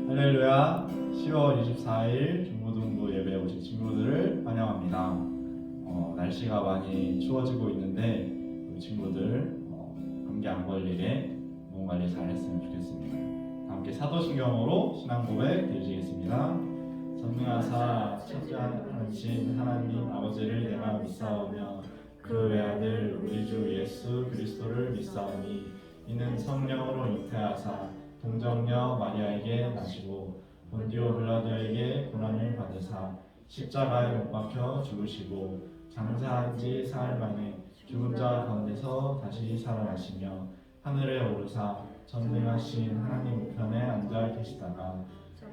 할렐루야. 10월 24일 중고등부 예배에 오신 친구들을 환영합니다. 날씨가 많이 추워지고 있는데 우리 친구들 감기 안 걸리게 몸 관리 잘 했으면 좋겠습니다. 함께 사도신경으로 신앙 고백 드리시겠습니다. 전능하사 천지하신 하나님 아버지를 내가 믿사오며 그 외아들 우리 주 예수 그리스도를 믿사오니 이는 성령으로 잉태하사 동정녀 마리아에게 나시고 본디오 빌라도에게 고난을 받으사 십자가에 못 박혀 죽으시고 장사한 지 사흘 만에 죽은 자 가운데서 다시 살아나시며 하늘에 오르사 전능하신 하나님 우편에 앉아 계시다가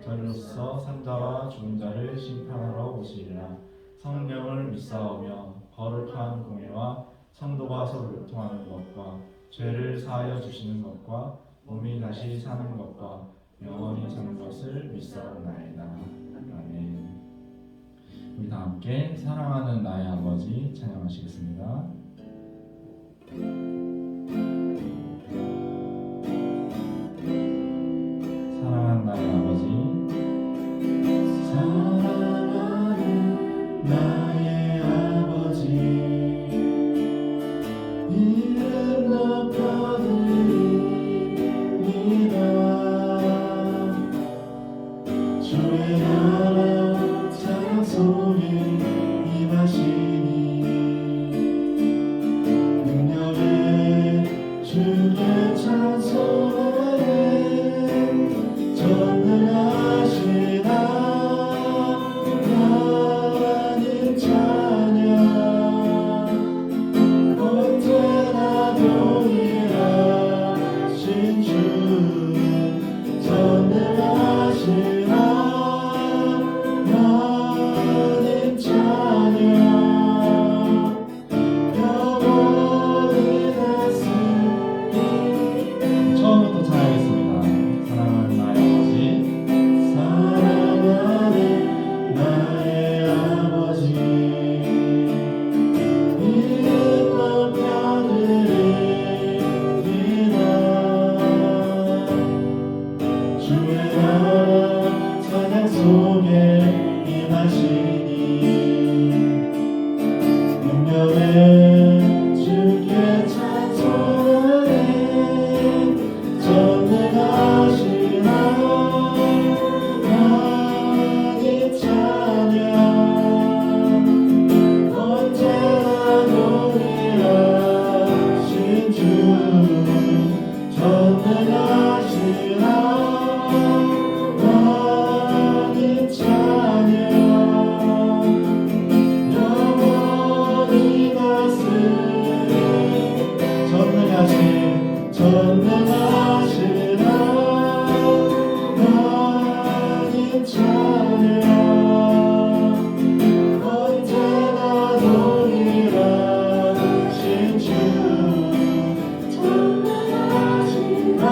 저리로서 산자와 죽은 자를 심판하러 오시리라. 성령을 믿사오며 거룩한 공예와 성도가 서로 교통하는 것과 죄를 사하여 주시는 것과 몸이 다시 사는 것과 영원히 사는 것을 믿사옵나이다. 아멘. 우리 다 함께 사랑하는 나의 아버지 찬양하시겠습니다. 사랑하는 나의 아버지, 사랑하는 나의 아버지, 이름 높여드립니다. 주의 나라 찬양 속에 임하시니 능력의 주의 찬송하네. 전능하신 하나님 찬양 언제나 동일하신 주 전능하신 하나님 찬양 영원히 다스리니. 처음부터 잘하겠습니다. 사랑하는 나의 아버지, 사랑하는 나의 아버지, 이름 높여드립니다. 주의 나라 찬양 속에 임하시니 능력의 주께 찬송하네. 전능하신 하나님 찬양 언제나 동일하신 주 전능하신 하나님 찬양 영원히 다스리니. 전능하신 하나님 찬양 언제나 동일하신 주 전능하신 하나님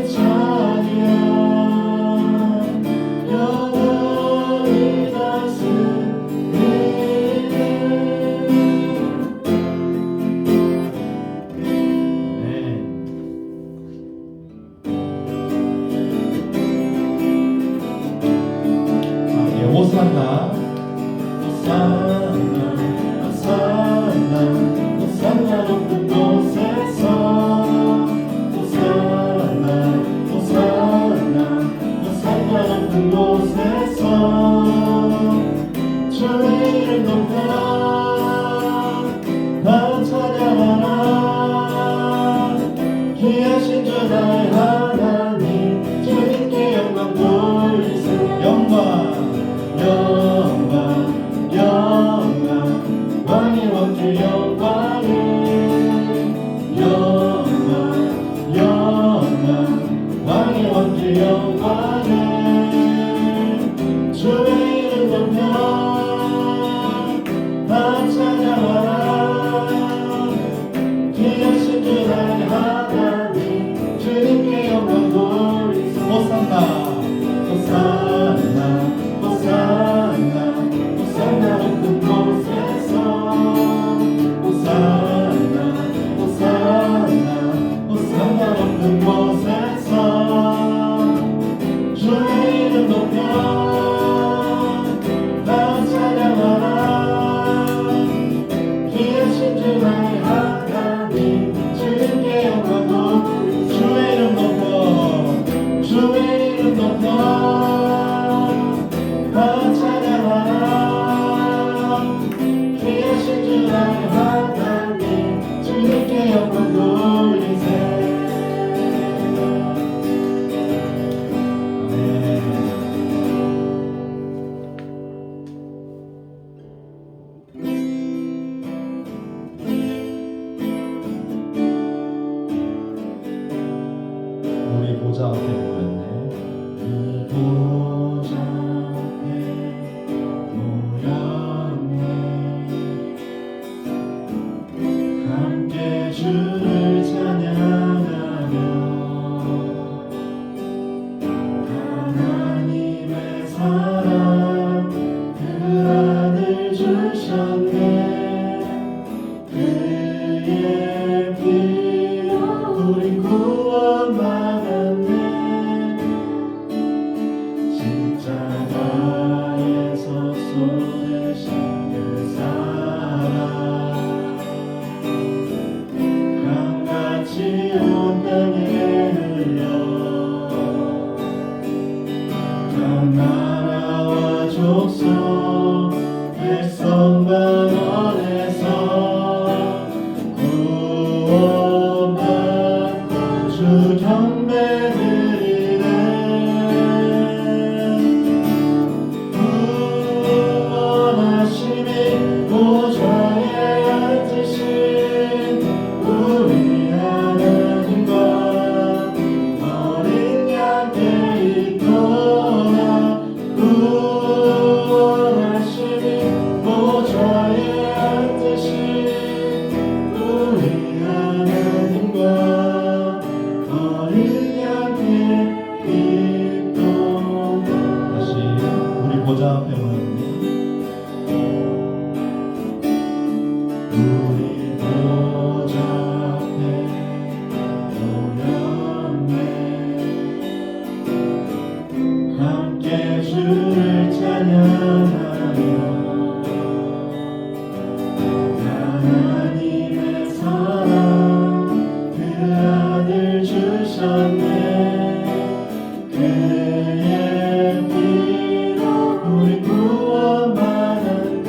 찬양 영원히 다스리니. 호산나 호산나 호산나 호산나 높은 곳에서 호산나 호산나 호산나 높은 곳에서 주의 이름 높여라 다 찬양하라. 귀하신 주 나의 하나님 주님께 영광 돌리세. 영광 영광 영광 왕의 왕주 영광을 영광 영광 왕의 왕주 영광을 주의 이름 높여 다 찬양하라. 귀하신 주 나의 하나님 주님께 영광 돌리세. 호산나 호산나 호산나 호산나 높은 곳에서 호산나 하나님 주님께 영광 돌리세. 우리 보좌 앞에 모였네. 우리 보좌 앞에 모였네. 함께 주를 찬양하며 하나님의 사랑 그 아들 주셨네. 그의 피로 우리 구원 받았네. 십자가에서 쏟으신 그 사랑 강같이 온 땅에 흘러 각 나라와 족속 백성 방언에서 구원받고 주 경배 드리네. 구원하심이 보좌에 앉으신 우리 하나님과 어린 양께 있도다. 구원하심이 보좌에 앉으신 우리 하나님과 어린 양께 있도다. 다시 우리 보좌 앞에 모였네. 우리 보좌 앞에 모였네. 함께 주를 찬양하며 하나님의 사랑 그 아들 주셨네. 그의 피로 우리 구원받았네.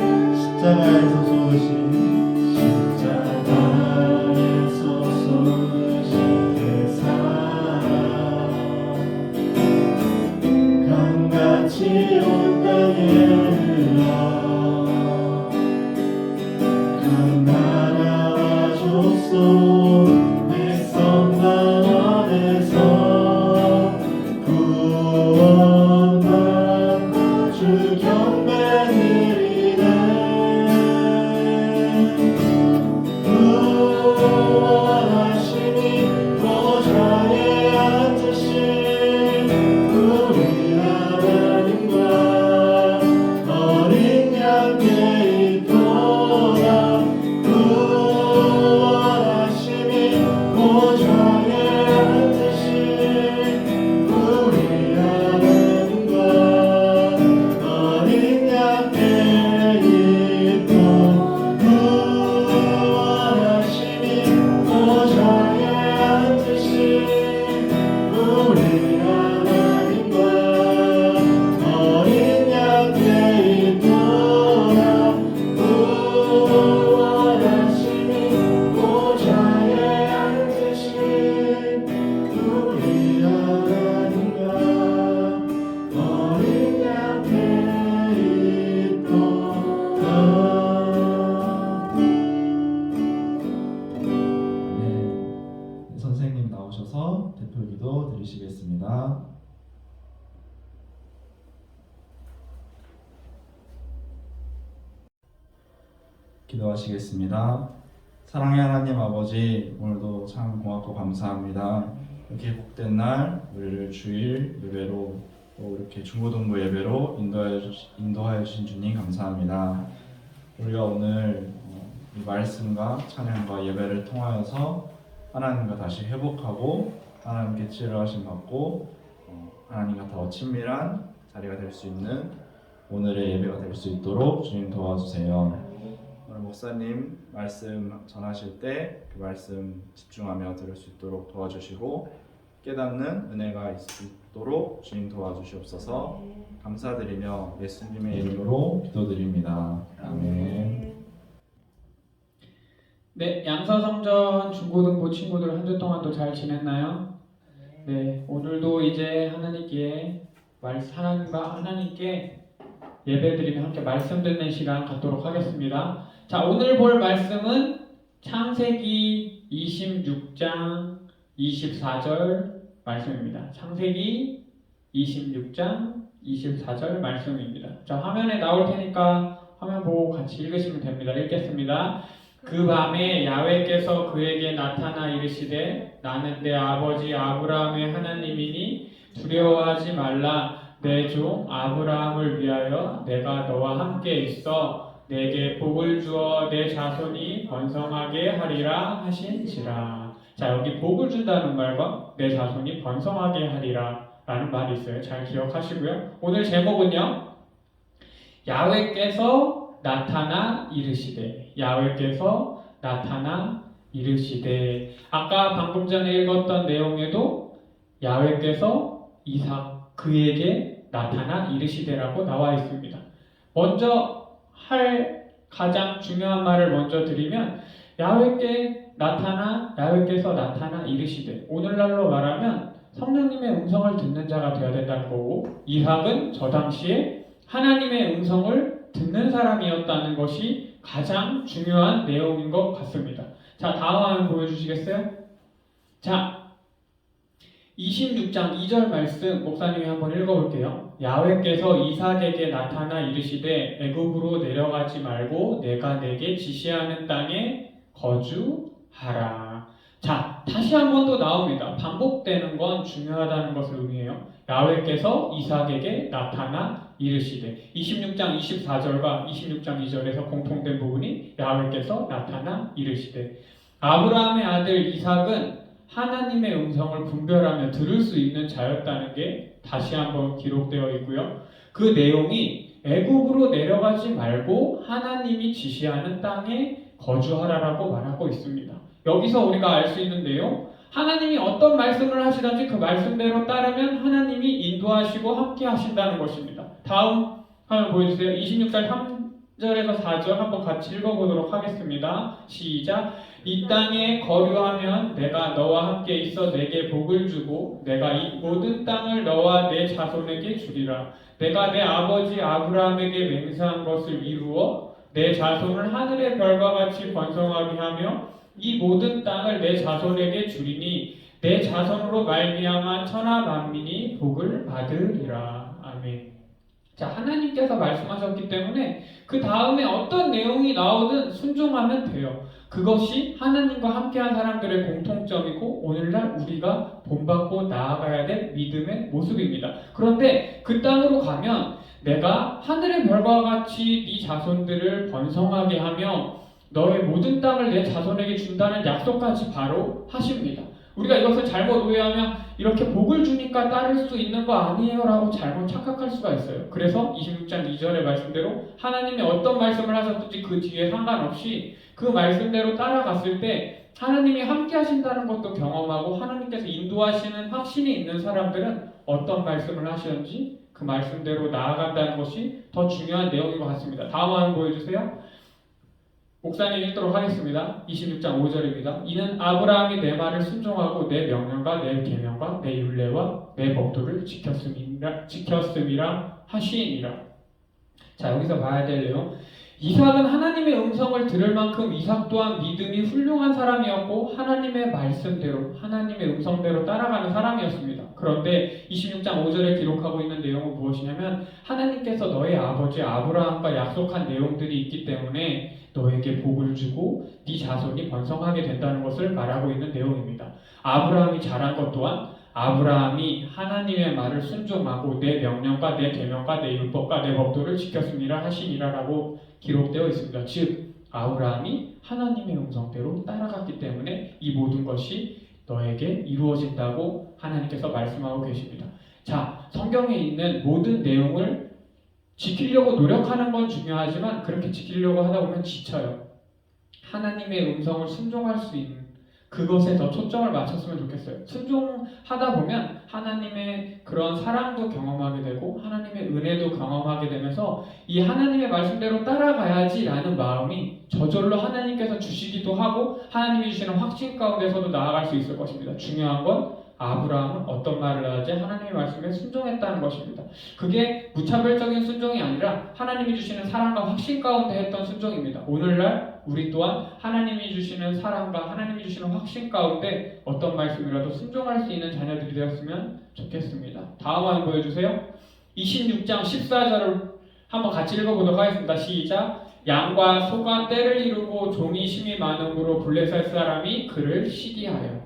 십자가에서 쏟으신 그 사랑 강같이 온 땅에 흘러 각 나라와 족속 백성 방언에서 구원받고 주 경배 드리네. 구원하심이 보좌에 앉으신 우리 하나님과 어린 양께 있도다. 구원하심이 보좌에 앉으신 우리 하나님과 어린 양께 있도다. 구원하심이 보좌에 앉으신 우리 하나님과 어린 양께 있도다. 구원하심이 보좌에 앉으신 우리 하나님과 어린 양께 있도다. 네, 선생님 나오셔서 대표기도 드리시겠습니다. 기도하시겠습니다. 사랑의 하나님 아버지, 오늘도 참 고맙고 감사합니다. 이렇게 복된 날 우리를 주일 예배로 또 이렇게 중고등부 예배로 인도하여 주신 주님 감사합니다. 우리가 오늘 이 말씀과 찬양과 예배를 통하여서 하나님과 다시 회복하고 하나님께 치료하심 받고 하나님과 더 친밀한 자리가 될 수 있는 오늘의 예배가 될 수 있도록 주님 도와주세요. 오늘 목사님 말씀 전하실 때 그 말씀 집중하며 들을 수 있도록 도와주시고 깨닫는 은혜가 있도록 주님 도와주시옵소서. 감사드리며 예수님의 이름으로 기도드립니다. 아멘. 네, 양서성전 중고등부 친구들 한 주 동안도 잘 지냈나요? 네, 오늘도 이제 하나님께 예배드리며 함께 말씀 듣는 시간 갖도록 하겠습니다. 자, 오늘 볼 말씀은 창세기 26장 24절 말씀입니다. 창세기 26장 24절 말씀입니다. 자, 화면에 나올 테니까 화면 보고 같이 읽으시면 됩니다. 읽겠습니다. 그 밤에 야훼께서 그에게 나타나 이르시되 나는 내 아버지 아브라함의 하나님이니 두려워하지 말라. 내 종 아브라함을 위하여 내가 너와 함께 있어 내게 복을 주어 내 자손이 번성하게 하리라 하신지라. 자, 여기 복을 준다는 말과 내 자손이 번성하게 하리라 라는 말이 있어요. 잘 기억하시고요. 오늘 제목은요, 야훼께서 나타나 이르시되. 야훼께서 나타나 이르시되. 아까 방금 전에 읽었던 내용에도 야훼께서 그에게 나타나 이르시되라고 나와 있습니다. 먼저 할 가장 중요한 말을 먼저 드리면, 야훼께서 나타나 이르시되, 오늘날로 말하면 성령님의 음성을 듣는 자가 되어야 된다는 거고, 이삭은 저 당시에 하나님의 음성을 듣는 사람이었다는 것이 가장 중요한 내용인 것 같습니다. 자, 다음 화면 보여주시겠어요? 자, 26장 2절 말씀 목사님이 한번 읽어볼게요. 야훼께서 이삭에게 나타나 이르시되 애굽으로 내려가지 말고 내가 내게 지시하는 땅에 거주하라. 자, 다시 한번 또 나옵니다. 반복되는 건 중요하다는 것을 의미해요. 야훼께서 이삭에게 나타나 이르시되. 26장 24절과 26장 2절에서 공통된 부분이 야훼께서 나타나 이르시되. 아브라함의 아들 이삭은 하나님의 음성을 분별하며 들을 수 있는 자였다는 게 다시 한번 기록되어 있고요. 그 내용이 애굽으로 내려가지 말고 하나님이 지시하는 땅에 거주하라라고 말하고 있습니다. 여기서 우리가 알 수 있는 내용, 하나님이 어떤 말씀을 하시든지 그 말씀대로 따르면 하나님이 인도하시고 함께 하신다는 것입니다. 다음 화면 보여주세요. 26절 3절에서 4절 한번 같이 읽어보도록 하겠습니다. 시작. 이 땅에 거류하면 내가 너와 함께 있어 내게 복을 주고 내가 이 모든 땅을 너와 내 자손에게 주리라. 내가 내 아버지 아브라함에게 맹세한 것을 이루어 내 자손을 하늘의 별과 같이 번성하게 하며 이 모든 땅을 내 자손에게 주리니 내 자손으로 말미암아 천하 만민이 복을 받으리라. 아멘. 자, 하나님께서 말씀하셨기 때문에 그 다음에 어떤 내용이 나오든 순종하면 돼요. 그것이 하나님과 함께한 사람들의 공통점이고 오늘날 우리가 본받고 나아가야 될 믿음의 모습입니다. 그런데 그 땅으로 가면 내가 하늘의 별과 같이 네 자손들을 번성하게 하며 너의 모든 땅을 내 자손에게 준다는 약속까지 바로 하십니다. 우리가 이것을 잘못 오해하면 이렇게 복을 주니까 따를 수 있는 거 아니에요 라고 잘못 착각할 수가 있어요. 그래서 26장 2절의 말씀대로 하나님이 어떤 말씀을 하셨든지 그 뒤에 상관없이 그 말씀대로 따라갔을 때 하나님이 함께 하신다는 것도 경험하고 하나님께서 인도하시는 확신이 있는 사람들은 어떤 말씀을 하시든지 그 말씀대로 나아간다는 것이 더 중요한 내용인 것 같습니다. 다음 화면 보여주세요. 목사님 읽도록 하겠습니다. 26장 5절입니다. 이는 아브라함이 내 말을 순종하고 내 명령과 내 계명과 내 율례와 내 법도를 지켰음이라 하시니라. 자, 여기서 봐야 될 내용, 이삭은 하나님의 음성을 들을 만큼 이삭 또한 믿음이 훌륭한 사람이었고 하나님의 말씀대로 하나님의 음성대로 따라가는 사람이었습니다. 그런데 26장 5절에 기록하고 있는 내용은 무엇이냐면 하나님께서 너의 아버지 아브라함과 약속한 내용들이 있기 때문에 너에게 복을 주고 네 자손이 번성하게 된다는 것을 말하고 있는 내용입니다. 아브라함이 잘한 것 또한 아브라함이 하나님의 말을 순종하고 내 명령과 내 계명과 내 율법과 내 법도를 지켰습니다 하시니라라고 기록되어 있습니다. 즉 아브라함이 하나님의 음성대로 따라갔기 때문에 이 모든 것이 너에게 이루어진다고 하나님께서 말씀하고 계십니다. 자, 성경에 있는 모든 내용을 지키려고 노력하는 건 중요하지만 그렇게 지키려고 하다 보면 지쳐요. 하나님의 음성을 순종할 수 있는 그것에 더 초점을 맞췄으면 좋겠어요. 순종하다 보면 하나님의 그런 사랑도 경험하게 되고 하나님의 은혜도 경험하게 되면서 이 하나님의 말씀대로 따라가야지라는 마음이 저절로 하나님께서 주시기도 하고 하나님이 주시는 확신 가운데서도 나아갈 수 있을 것입니다. 중요한 건 아브라함은 어떤 말을 하지? 하나님의 말씀에 순종했다는 것입니다. 그게 무차별적인 순종이 아니라 하나님이 주시는 사랑과 확신 가운데 했던 순종입니다. 오늘날 우리 또한 하나님이 주시는 사랑과 하나님이 주시는 확신 가운데 어떤 말씀이라도 순종할 수 있는 자녀들이 되었으면 좋겠습니다. 다음 화면 보여주세요. 26장 14절을 한번 같이 읽어보도록 하겠습니다. 시작. 양과 소가 떼를 이루고 종이 심이 많음으로 블레셋 사람이 그를 시기하여.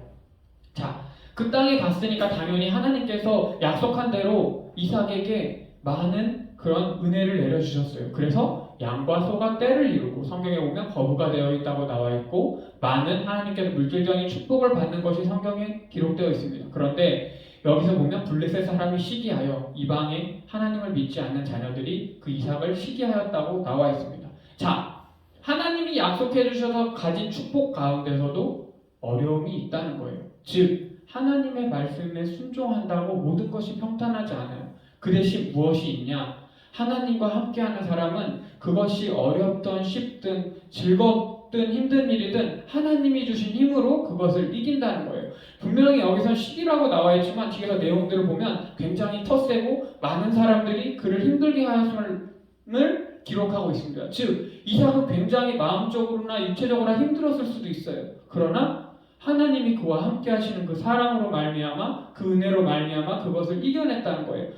자, 그 땅에 갔으니까 당연히 하나님께서 약속한 대로 이삭에게 많은 그런 은혜를 내려주셨어요. 그래서 양과 소가 떼를 이루고 성경에 보면 거부가 되어 있다고 나와 있고 많은 하나님께서 물질적인 축복을 받는 것이 성경에 기록되어 있습니다. 그런데 여기서 보면 블레셋 사람이 시기하여 이방에 하나님을 믿지 않는 자녀들이 그 이삭을 시기하였다고 나와 있습니다. 자, 하나님이 약속해 주셔서 가진 축복 가운데서도 어려움이 있다는 거예요. 즉 하나님의 말씀에 순종한다고 모든 것이 평탄하지 않아요. 그 대신 무엇이 있냐? 하나님과 함께하는 사람은 그것이 어렵든 쉽든 즐겁든 힘든 일이든 하나님이 주신 힘으로 그것을 이긴다는 거예요. 분명히 여기서 시기라고 나와 있지만 뒤에서 내용들을 보면 굉장히 텃세고 많은 사람들이 그를 힘들게 하였음을 기록하고 있습니다. 즉 이삭은 굉장히 마음적으로나 육체적으로나 힘들었을 수도 있어요. 그러나 하나님이 그와 함께 하시는 그 사랑으로 말미암아 그 은혜로 말미암아 그것을 이겨냈다는 거예요.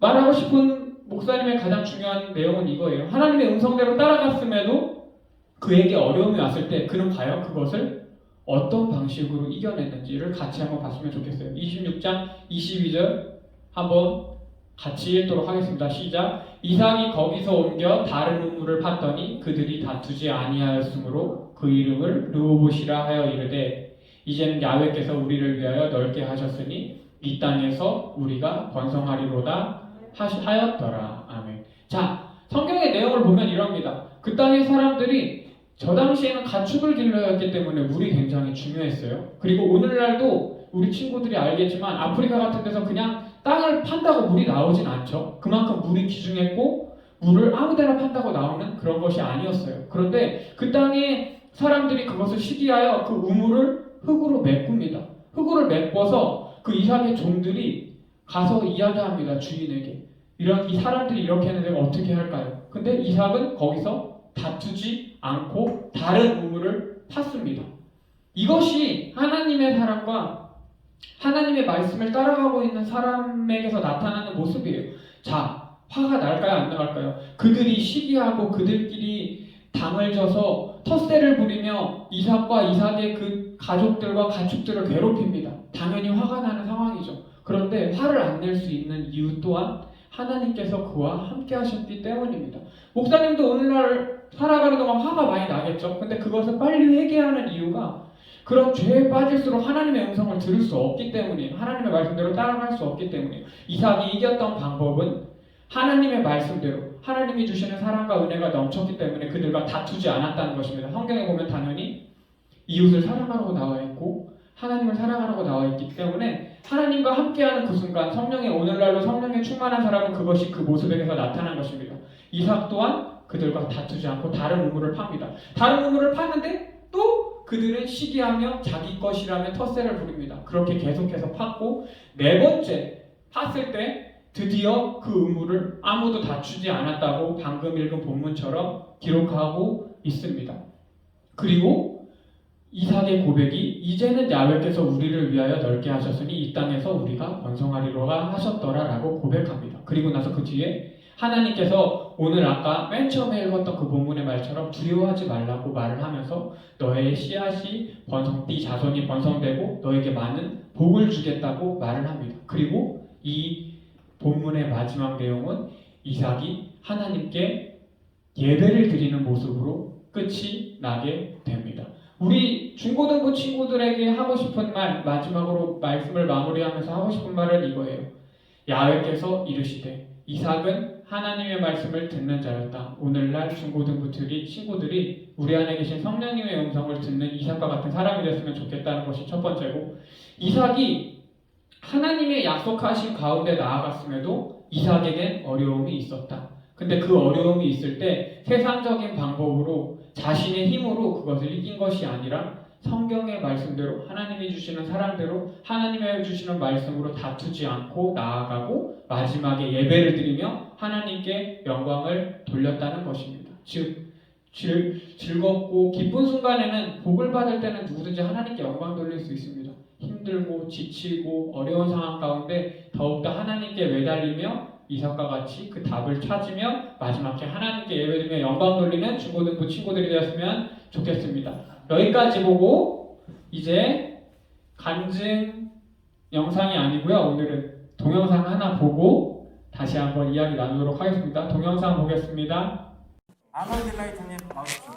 말하고 싶은 목사님의 가장 중요한 내용은 이거예요. 하나님의 음성대로 따라갔음에도 그에게 어려움이 왔을 때 그는 과연 그것을 어떤 방식으로 이겨냈는지를 같이 한번 봤으면 좋겠어요. 26장 22절 한번 같이 읽도록 하겠습니다. 시작. 이삭이 거기서 옮겨 다른 우물을 팠더니 그들이 다투지 아니하였으므로 그 이름을 르호봇이라 하여 이르되 이제는 야훼께서 우리를 위하여 넓게 하셨으니 이 땅에서 우리가 번성하리로다 하였더라. 아멘. 자, 성경의 내용을 보면 이럽니다. 그 땅의 사람들이 저 당시에는 가축을 길러야 했기 때문에 물이 굉장히 중요했어요. 그리고 오늘날도 우리 친구들이 알겠지만 아프리카 같은 데서 그냥 땅을 판다고 물이 나오진 않죠. 그만큼 물이 귀중했고 물을 아무데나 판다고 나오는 그런 것이 아니었어요. 그런데 그 땅의 사람들이 그것을 시기하여 그 우물을 흙으로 메꿉니다. 흙으로 메꿔서 그 이삭의 종들이 가서 이야기합니다. 주인에게. 이 사람들이 이렇게 했는데 어떻게 할까요? 근데 이삭은 거기서 다투지 않고 다른 우물을 팠습니다. 이것이 하나님의 사랑과 하나님의 말씀을 따라가고 있는 사람에게서 나타나는 모습이에요. 자, 화가 날까요? 안 나갈까요? 그들이 시기하고 그들끼리 당을 져서 텃세를 부리며 이삭과 이삭의 그 가족들과 가축들을 괴롭힙니다. 당연히 화가 나는 상황이죠. 그런데 화를 안 낼 수 있는 이유 또한 하나님께서 그와 함께 하셨기 때문입니다. 목사님도 오늘날 살아가는 동안 화가 많이 나겠죠. 근데 그것을 빨리 회개하는 이유가 그런 죄에 빠질수록 하나님의 음성을 들을 수 없기 때문이에요. 하나님의 말씀대로 따라갈 수 없기 때문이에요. 이삭이 이겼던 방법은 하나님의 말씀대로 하나님이 주시는 사랑과 은혜가 넘쳤기 때문에 그들과 다투지 않았다는 것입니다. 성경에 보면 당연히 이웃을 사랑하라고 나와 있고 하나님을 사랑하라고 나와 있기 때문에 하나님과 함께하는 그 순간 성령의 오늘날로 성령에 충만한 사람은 그것이 그 모습에서 나타난 것입니다. 이삭 또한 그들과 다투지 않고 다른 우물을 팝니다. 다른 우물을 파는데 또 그들은 시기하며 자기 것이라며 텃세를 부립니다. 그렇게 계속해서 팠고 네 번째 팠을 때 드디어 그 우물을 아무도 다투지 않았다고 방금 읽은 본문처럼 기록하고 있습니다. 그리고 이삭의 고백이 이제는 야훼께서 우리를 위하여 넓게 하셨으니 이 땅에서 우리가 번성하리로가 하셨더라 라고 고백합니다. 그리고 나서 그 뒤에 하나님께서 오늘 아까 맨 처음에 읽었던 그 본문의 말처럼 두려워하지 말라고 말을 하면서 너의 씨앗이 네 자손이 번성되고 너에게 많은 복을 주겠다고 말을 합니다. 그리고 이 본문의 마지막 내용은 이삭이 하나님께 예배를 드리는 모습으로 끝이 나게 됩니다. 우리 중고등부 친구들에게 하고 싶은 말, 마지막으로 말씀을 마무리하면서 하고 싶은 말은 이거예요. 야훼께서 이르시되 이삭은 하나님의 말씀을 듣는 자였다. 오늘날 중고등부 친구들이 우리 안에 계신 성령님의 음성을 듣는 이삭과 같은 사람이 됐으면 좋겠다는 것이 첫 번째고, 이삭이 하나님의 약속하신 가운데 나아갔음에도 이삭에겐 어려움이 있었다. 근데 그 어려움이 있을 때 세상적인 방법으로 자신의 힘으로 그것을 이긴 것이 아니라 성경의 말씀대로 하나님이 주시는 사랑대로 하나님이 주시는 말씀으로 다투지 않고 나아가고 마지막에 예배를 드리며 하나님께 영광을 돌렸다는 것입니다. 즉 즐겁고 기쁜 순간에는 복을 받을 때는 누구든지 하나님께 영광 돌릴 수 있습니다. 힘들고 지치고 어려운 상황 가운데 더욱더 하나님께 매달리며 이삭과 같이 그 답을 찾으며 마지막에 하나님께 예배드리며 영광 돌리는 중고등부 친구들이 되었으면 좋겠습니다. 여기까지 보고 이제 간증 영상이 아니고요. 오늘은 동영상 하나 보고 다시 한번 이야기 나누도록 하겠습니다. 동영상 보겠습니다. 아놀드 딜라이트님 나오십시오.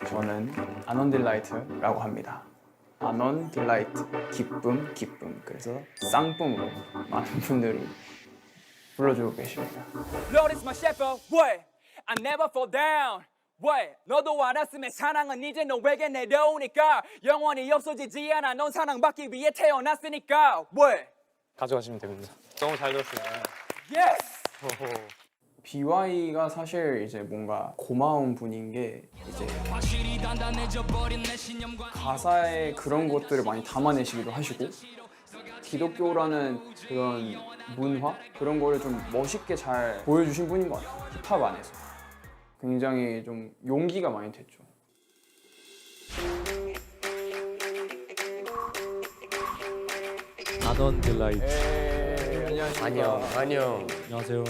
저는 아논 딜라이트라고 합니다. 아논 딜라이트, 기쁨. 그래서 쌍쁨으로 많은 분들이 불러주고 계십니다. Lord is my shepherd, way I never fall down. way 너도 알았으면 사랑은 이제 너에게 내려오니까 영원히 없어지지 않아. 넌 사랑받기 위해 태어났으니까. way 가져가시면 됩니다. 너무 잘 들었습니다. yes. BY가 사실 이제 뭔가 고마운 분인 게 이제 가사에 그런 것들을 많이 담아내시기도 하시고 기독교라는 그런 문화 그런 거를 좀 멋있게 잘 보여주신 분인 것 같아요. 힙합 안에서 굉장히 좀 용기가 많이 됐죠. 아논 딜라이트. 안녕하십니까. 안녕. 안녕하세요.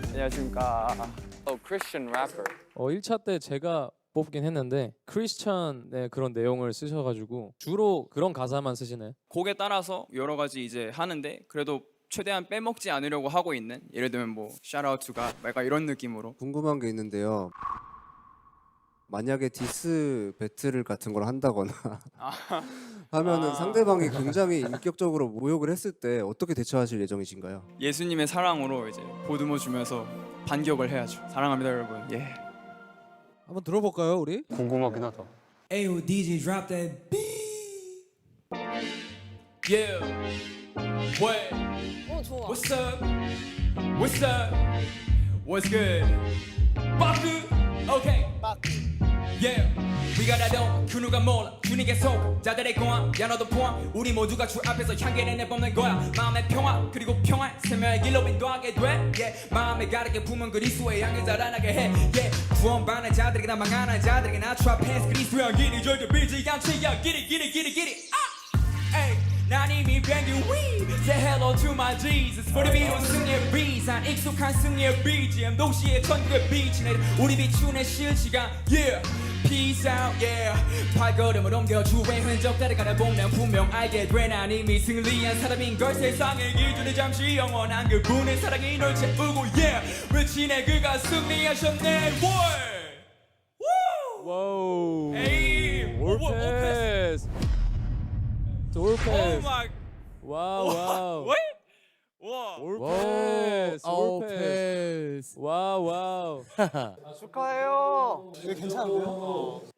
안녕하십니까. Christian rapper. 1차 때 제가 뽑긴 했는데 크리스천의 그런 내용을 쓰셔가지고 주로 그런 가사만 쓰시네. 곡에 따라서 여러 가지 이제 하는데 그래도 최대한 빼먹지 않으려고 하고 있는, 예를 들면 뭐 shout out to God 약간 이런 느낌으로. 궁금한 게 있는데요. 만약에 디스 배틀을 같은 걸 한다거나 하면은 상대방이 굉장히 인격적으로 모욕을 했을 때 어떻게 대처하실 예정이신가요? 예수님의 사랑으로 이제 보듬어 주면서 반격을 해야죠. 사랑합니다 여러분. 예. 한번 들어볼까요, 우리? 궁금하긴 하다. Ayo DJ drop that beat. Yeah. way What's up? What's up? What's good? 바크. Okay. Yeah. 우리가 다도 그 누가 몰라 주님께 속 자들의 공항 야 너도 포함 우리 모두가 주 앞에서 향기를 내뿜는 거야. 마음의 평화 그리고 평화 생명의 길로 인도하게 돼. yeah. 마음에 가득히 품은 그리스도의 향기 자라나게 해. yeah. 구원받는 자들에게 나 망하는 자들에게 나 트라펜스 그리스도의 향기를 절대 빌지 않지. 야 기리 아! 에이 난 이미 뱅긴 위 Say hello to my Jesus For the 비로 승리의 비상 익숙한 승리의 BGM 동시에 천국의 빛이 내려 우리 비추는 실시간 Yeah Peace out yeah 발걸음을 옮겨 주의 흔적 따라가다 보면 분명 알게 돼. 난 이미 승리한 사람인 걸. 세상의 기준은 잠시 영원한 그분의 사랑이 널 채우고 Yeah 외치네 그가 승리하셨네 Woo 와우. 에이 올패스. Oh 올패스. my 와우. What? 와 올패스. 올패스. 와우. 축하해요.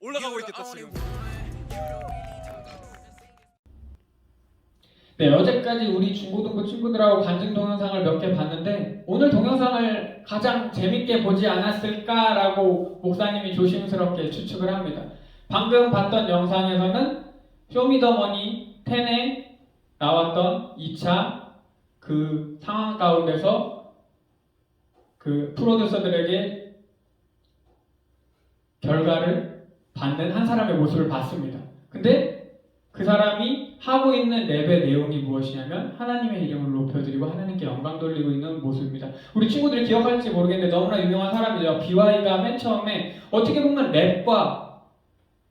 올라가고 있겠다 지금. 네, 어제까지 우리 중고등부 친구들하고 간증 동영상을 몇 개 봤는데 오늘 동영상을 가장 재밌게 보지 않았을까라고 목사님이 조심스럽게 추측을 합니다. 방금 봤던 영상에서는 쇼미더머니 10에 나왔던 2차 그 상황 가운데서 그 프로듀서들에게 결과를 받는 한 사람의 모습을 봤습니다. 근데 그 사람이 하고 있는 랩의 내용이 무엇이냐면 하나님의 이름을 높여드리고 하나님께 영광 돌리고 있는 모습입니다. 우리 친구들이 기억할지 모르겠는데 너무나 유명한 사람이죠. BY가 맨 처음에 어떻게 보면 랩과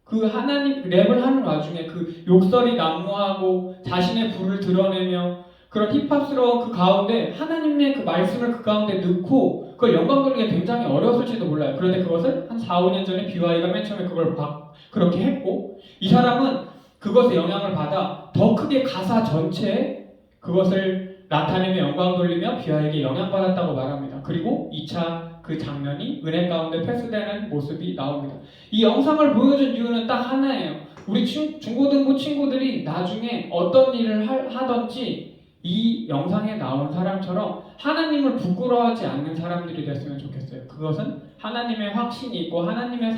그 하나님 랩을 하는 와중에 그 욕설이 난무하고 자신의 불을 드러내며 그런 힙합스러운 그 가운데 하나님의 그 말씀을 그 가운데 넣고 그걸 영광 돌리기가 굉장히 어려웠을지도 몰라요. 그런데 그것을 한 4, 5년 전에 BY가 맨 처음에 그걸 그렇게 했고 이 사람은 그것에 영향을 받아 더 크게 가사 전체에 그것을 나타내며 영광 돌리며 비아에게 영향받았다고 말합니다. 그리고 2차 그 장면이 은혜 가운데 패스되는 모습이 나옵니다. 이 영상을 보여준 이유는 딱 하나예요. 우리 중고등부 친구들이 나중에 어떤 일을 하든지 이 영상에 나온 사람처럼 하나님을 부끄러워하지 않는 사람들이 됐으면 좋겠어요. 그것은 하나님의 확신이 있고 하나님의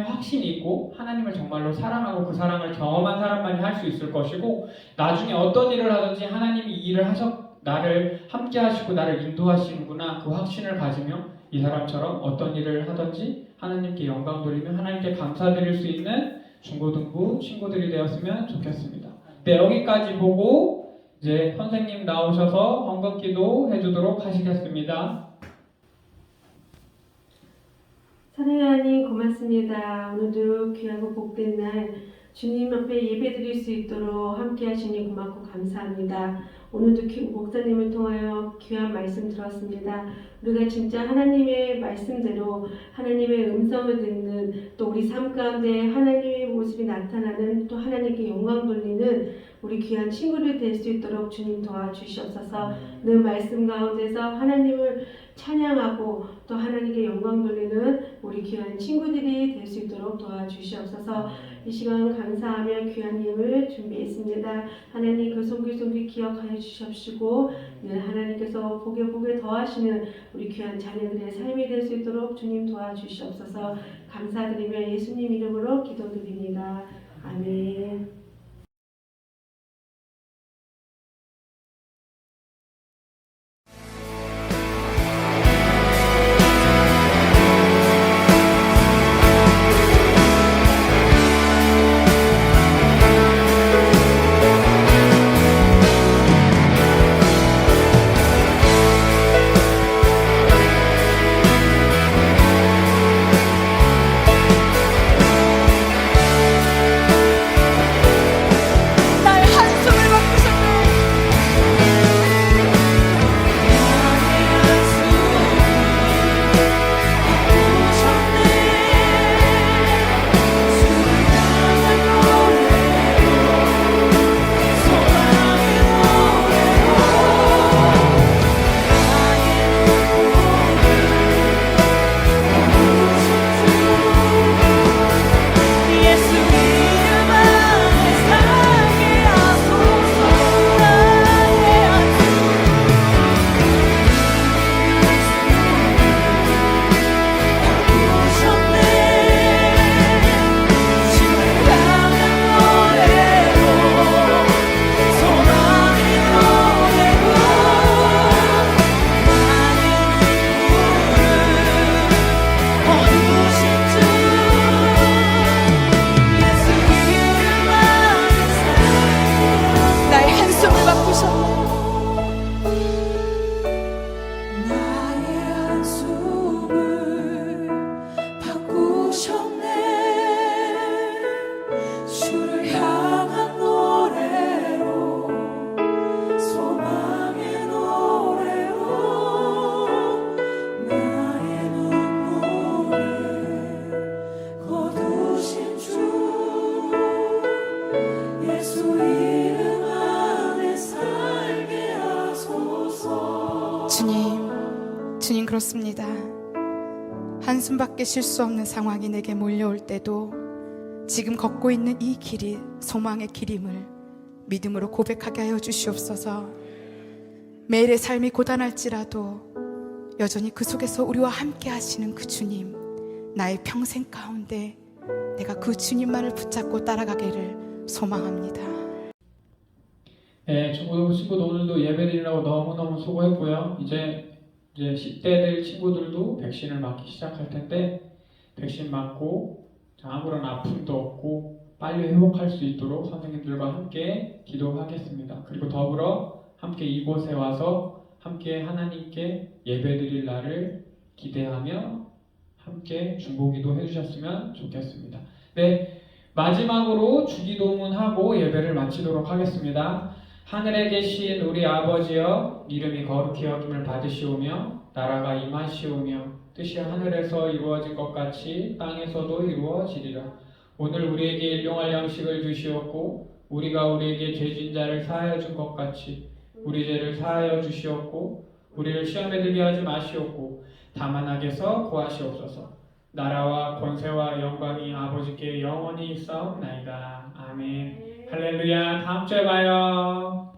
확신이 있고 하나님을 정말로 사랑하고 그 사랑을 경험한 사람만이 할 수 있을 것이고, 나중에 어떤 일을 하든지 하나님이 이 일을 나를 함께 하시고 나를 인도하시는구나, 그 확신을 가지며 이 사람처럼 어떤 일을 하든지 하나님께 영광 돌리며 하나님께 감사드릴 수 있는 중고등부 친구들이 되었으면 좋겠습니다. 네, 여기까지 보고 이제 선생님 나오셔서 헌금기도 해주도록 하시겠습니다. 사랑하는 하나님 고맙습니다. 오늘도 귀하고 복된 날 주님 앞에 예배드릴 수 있도록 함께 하시니 고맙고 감사합니다. 오늘도 목사님을 통하여 귀한 말씀 들었습니다. 우리가 진짜 하나님의 말씀대로 하나님의 음성을 듣는, 또 우리 삶 가운데 하나님의 모습이 나타나는, 또 하나님께 영광 돌리는 우리 귀한 친구들 될 수 있도록 주님 도와주시옵소서. 그 말씀 가운데서 하나님을 찬양하고 또 하나님께 영광 돌리는 우리 귀한 친구들이 될 수 있도록 도와주시옵소서. 이 시간 감사하며 귀한 예물 준비했습니다. 하나님 그 손길손길 기억하여 주시옵시고 늘 하나님께서 복에 더하시는 우리 귀한 자녀들의 삶이 될 수 있도록 주님 도와주시옵소서. 감사드리며 예수님 이름으로 기도드립니다. 아멘. 주님 그렇습니다. 한숨밖에 쉴 수 없는 상황이 내게 몰려올 때도 지금 걷고 있는 이 길이 소망의 길임을 믿음으로 고백하게 하여 주시옵소서. 매일의 삶이 고단할지라도 여전히 그 속에서 우리와 함께 하시는 그 주님, 나의 평생 가운데 내가 그 주님만을 붙잡고 따라가기를 소망합니다. 네, 친구들 오늘도 예배드리려고 너무너무 수고했고요. 이제 10대들 친구들도 백신을 맞기 시작할 텐데 백신 맞고 아무런 아픔도 없고 빨리 회복할 수 있도록 선생님들과 함께 기도하겠습니다. 그리고 더불어 함께 이곳에 와서 함께 하나님께 예배드릴 날을 기대하며 함께 중보기도 해주셨으면 좋겠습니다. 네, 마지막으로 주기도문하고 예배를 마치도록 하겠습니다. 하늘에 계신 우리 아버지여, 이름이 거룩히 여김을 받으시오며 나라가 임하시오며 뜻이 하늘에서 이루어진 것 같이 땅에서도 이루어지리라. 오늘 우리에게 일용할 양식을 주시옵고 우리가 우리에게 죄진 자를 사하여 준 것 같이 우리 죄를 사하여 주시옵고 우리를 시험에 들게 하지 마시옵고 다만 악에서 구하시옵소서. 나라와 권세와 영광이 아버지께 영원히 있사옵나이다. 아멘. 할렐루야. 다음 주에 봐요.